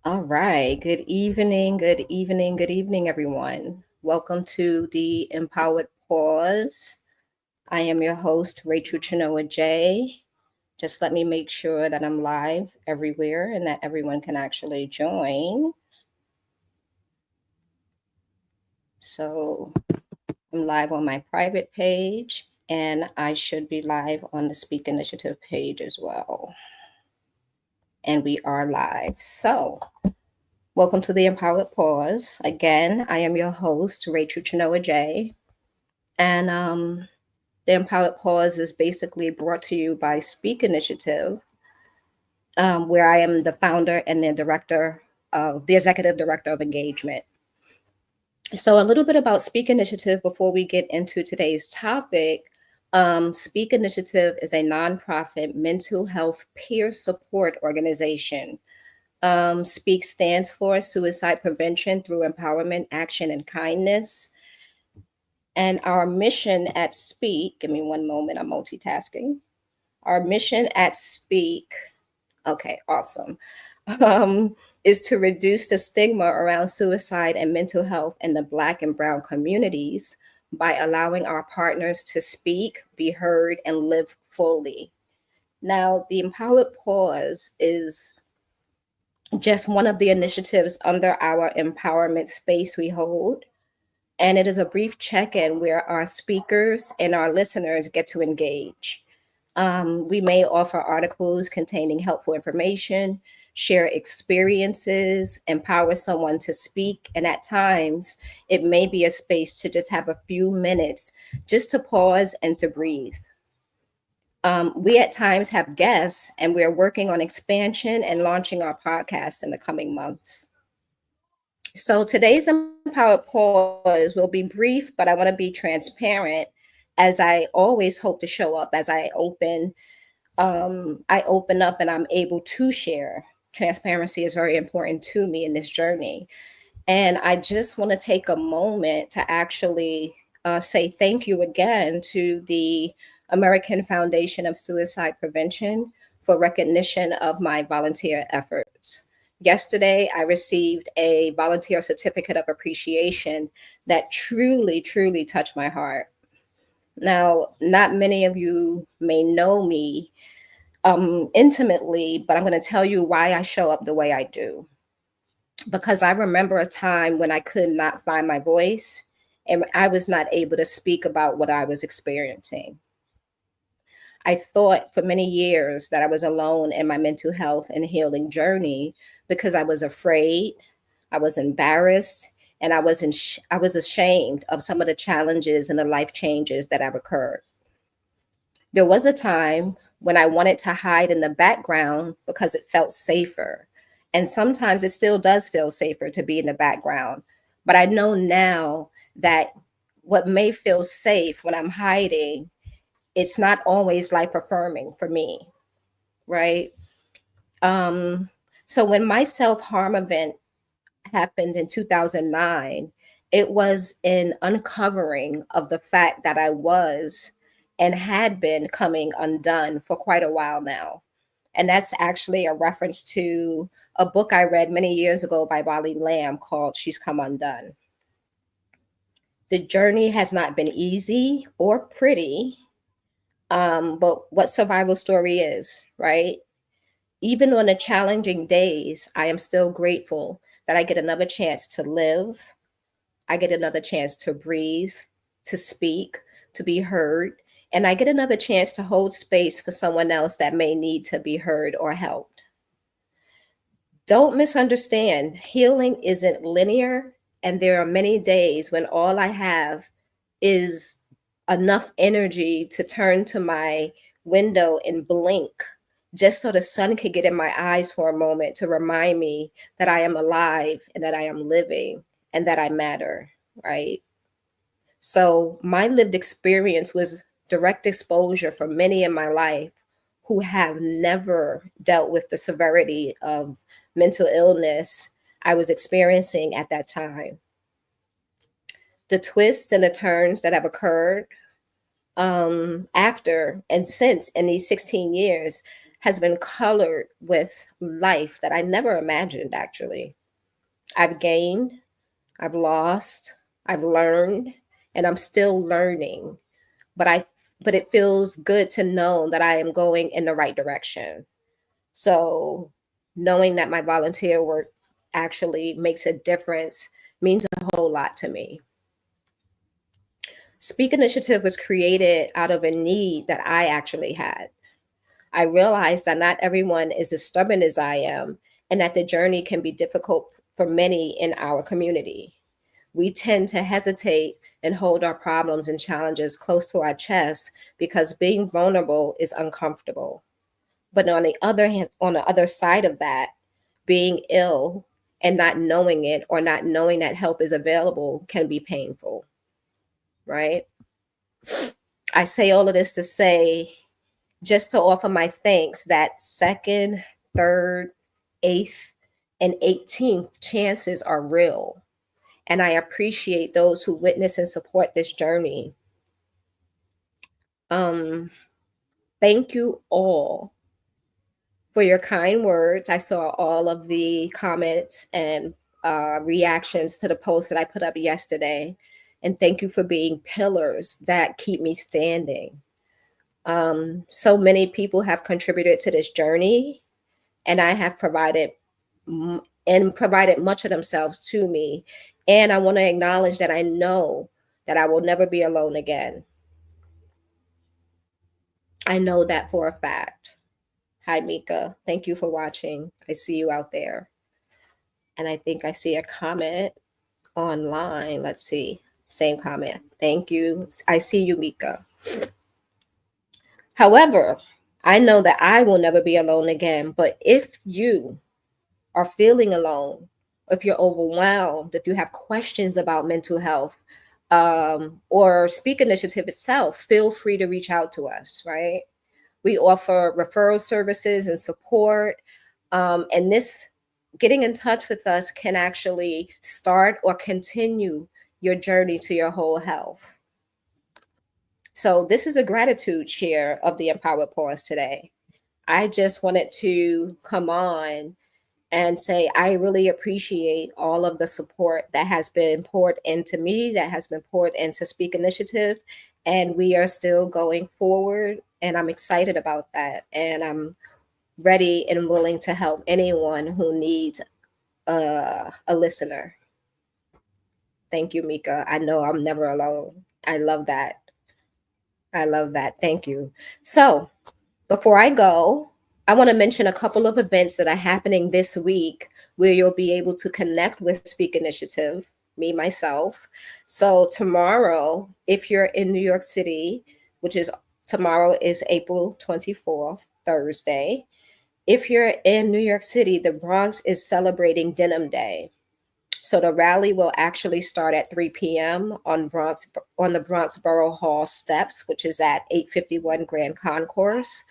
All right. Good evening. Good evening. Good evening, everyone. Welcome to the Empowered Pause. I am your host, Rachel Chenoa J. Just let me make sure that I'm live everywhere and that everyone can actually join. So I'm live on my private page, and I should be live on the Speak Initiative page as well. And we are live. So welcome to the Empowered Pause. Again, I am your host, Rachel Chenoa J. And the Empowered Pause is basically brought to you by Speak Initiative, where I am the founder and the executive director of engagement. So, a little bit about Speak Initiative before we get into today's topic. Speak Initiative is a nonprofit mental health peer support organization. SPEAK stands for Suicide Prevention Through Empowerment, Action, and Kindness. And our mission at SPEAK, give me one moment, I'm multitasking. Our mission at SPEAK, okay, awesome, is to reduce the stigma around suicide and mental health in the Black and Brown communities by allowing our partners to speak, be heard, and live fully. Now, the Empowered Pause is just one of the initiatives under our empowerment space we hold. And it is a brief check in where our speakers and our listeners get to engage. We may offer articles containing helpful information, share experiences, empower someone to speak, and at times it may be a space to just have a few minutes just to pause and to breathe. We at times have guests, and we're working on expansion and launching our podcast in the coming months. So today's Empowered Pause will be brief, but I want to be transparent as I always hope to show up as I open up and I'm able to share. Transparency is very important to me in this journey. And I just want to take a moment to actually say thank you again to the American Foundation of Suicide Prevention for recognition of my volunteer efforts. Yesterday, I received a volunteer certificate of appreciation that truly, truly touched my heart. Now, not many of you may know me intimately, but I'm going to tell you why I show up the way I do. Because I remember a time when I could not find my voice and I was not able to speak about what I was experiencing. I thought for many years that I was alone in my mental health and healing journey because I was afraid, I was embarrassed, and I was ashamed of some of the challenges and the life changes that have occurred. There was a time when I wanted to hide in the background because it felt safer. And sometimes it still does feel safer to be in the background. But I know now that what may feel safe when I'm hiding, it's not always life affirming for me, right? Um, so when my self harm event happened in 2009, it was an uncovering of the fact that I was and had been coming undone for quite a while now. And that's actually a reference to a book I read many years ago by Bali Lamb called She's Come Undone. The journey has not been easy or pretty, but what survival story is, right? Even on the challenging days, I am still grateful that I get another chance to live. I get another chance to breathe, to speak, to be heard, and I get another chance to hold space for someone else that may need to be heard or helped. Don't misunderstand, healing isn't linear, and there are many days when all I have is enough energy to turn to my window and blink just so the sun could get in my eyes for a moment to remind me that I am alive and that I am living and that I matter, right? So my lived experience was direct exposure for many in my life who have never dealt with the severity of mental illness I was experiencing at that time. The twists and the turns that have occurred after and since in these 16 years has been colored with life that I never imagined, actually. I've gained, I've lost, I've learned, and I'm still learning. But I but it feels good to know that I am going in the right direction. So knowing that my volunteer work actually makes a difference means a whole lot to me. Speak Initiative was created out of a need that I actually had. I realized that not everyone is as stubborn as I am, and that the journey can be difficult for many in our community. We tend to hesitate and hold our problems and challenges close to our chest because being vulnerable is uncomfortable. But on the other hand, on the other side of that, being ill and not knowing it or not knowing that help is available can be painful, right? I say all of this to say, just to offer my thanks that second, third, eighth, and 18th chances are real. And I appreciate those who witness and support this journey. Um, Thank you all for your kind words. I saw all of the comments and reactions to the post that I put up yesterday. And thank you for being pillars that keep me standing. So many people have contributed to this journey, and I have provided much of themselves to me. And I want to acknowledge that I know that I will never be alone again. I know that for a fact. Hi, Mika. Thank you for watching. I see you out there. And I think I see a comment online. Let's see. Same comment. Thank you. I see you, Mika. However, I know that I will never be alone again. But if you are feeling alone, if you're overwhelmed, if you have questions about mental health, or Speak Initiative itself, feel free to reach out to us, right? We offer referral services and support. And this getting in touch with us can actually start or continue your journey to your whole health. So, this is a gratitude share of the Empowered Pause today. I just wanted to come on and say, I really appreciate all of the support that has been poured into me, that has been poured into Speak Initiative. And we are still going forward. And I'm excited about that. And I'm ready and willing to help anyone who needs a listener. Thank you, Mika. I know I'm never alone. I love that. I love that. Thank you. So, before I go, I want to mention a couple of events that are happening this week where you'll be able to connect with Speak Initiative, me, myself. So, tomorrow, if you're in New York City, which is tomorrow is April 24th, Thursday. If you're in New York City, the Bronx is celebrating Denim Day. So the rally will actually start at 3 p.m. on the Bronx Borough Hall steps, which is at 851 Grand Concourse.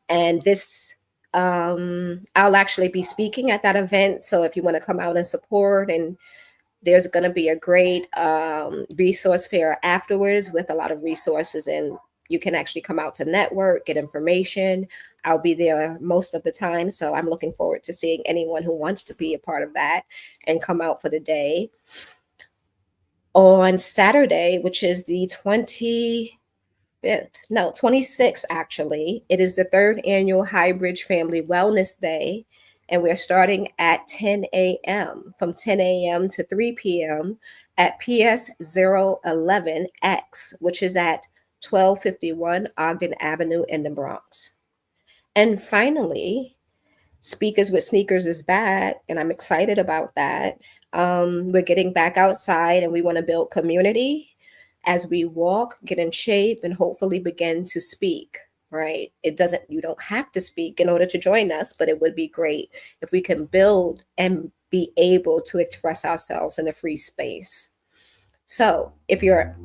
And this I'll actually be speaking at that event. So if you want to come out and support, and there's going to be a great resource fair afterwards with a lot of resources, and you can actually come out to network, get information. I'll be there most of the time. So I'm looking forward to seeing anyone who wants to be a part of that and come out for the day. On Saturday, which is the 26th, actually, it is the third annual Highbridge Family Wellness Day. And we're starting at 10 a.m. from 10 a.m. to 3 p.m. at PS 011X, which is at 1251 Ogden Avenue in the Bronx. And finally, Speakers with Sneakers is back, and I'm excited about that. We're getting back outside, and we want to build community as we walk, get in shape, and hopefully begin to speak. Right? You don't have to speak in order to join us, but it would be great if we can build and be able to express ourselves in a free space. So, if you're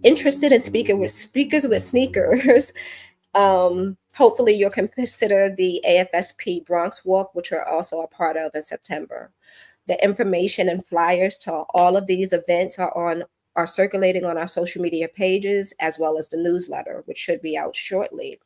interested in speaking with Speakers with Sneakers, hopefully you'll consider the AFSP Bronx Walk, which we're also a part of in September. The information and flyers to all of these events are circulating on our social media pages, as well as the newsletter, which should be out shortly.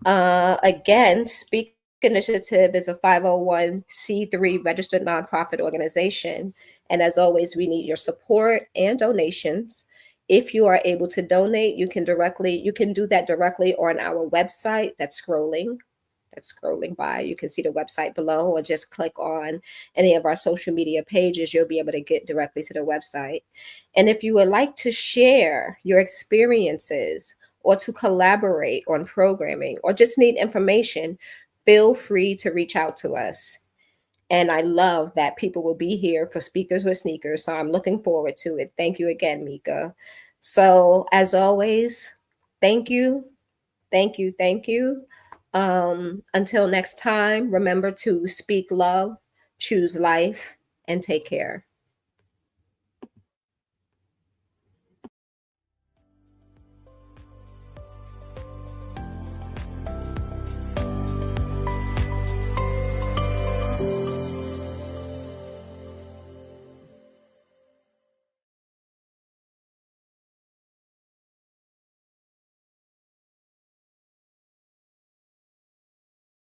Again, Speak Initiative is a 501c3 registered nonprofit organization. And as always, we need your support and donations. If you are able to donate, you can do that directly on our website that's scrolling by. You can see the website below, or just click on any of our social media pages. You'll be able to get directly to the website. And if you would like to share your experiences or to collaborate on programming or just need information, feel free to reach out to us. And I love that people will be here for Speakers with Sneakers. So I'm looking forward to it. Thank you again, Mika. So, as always, thank you, thank you, thank you. Until next time, remember to speak love, choose life, and take care.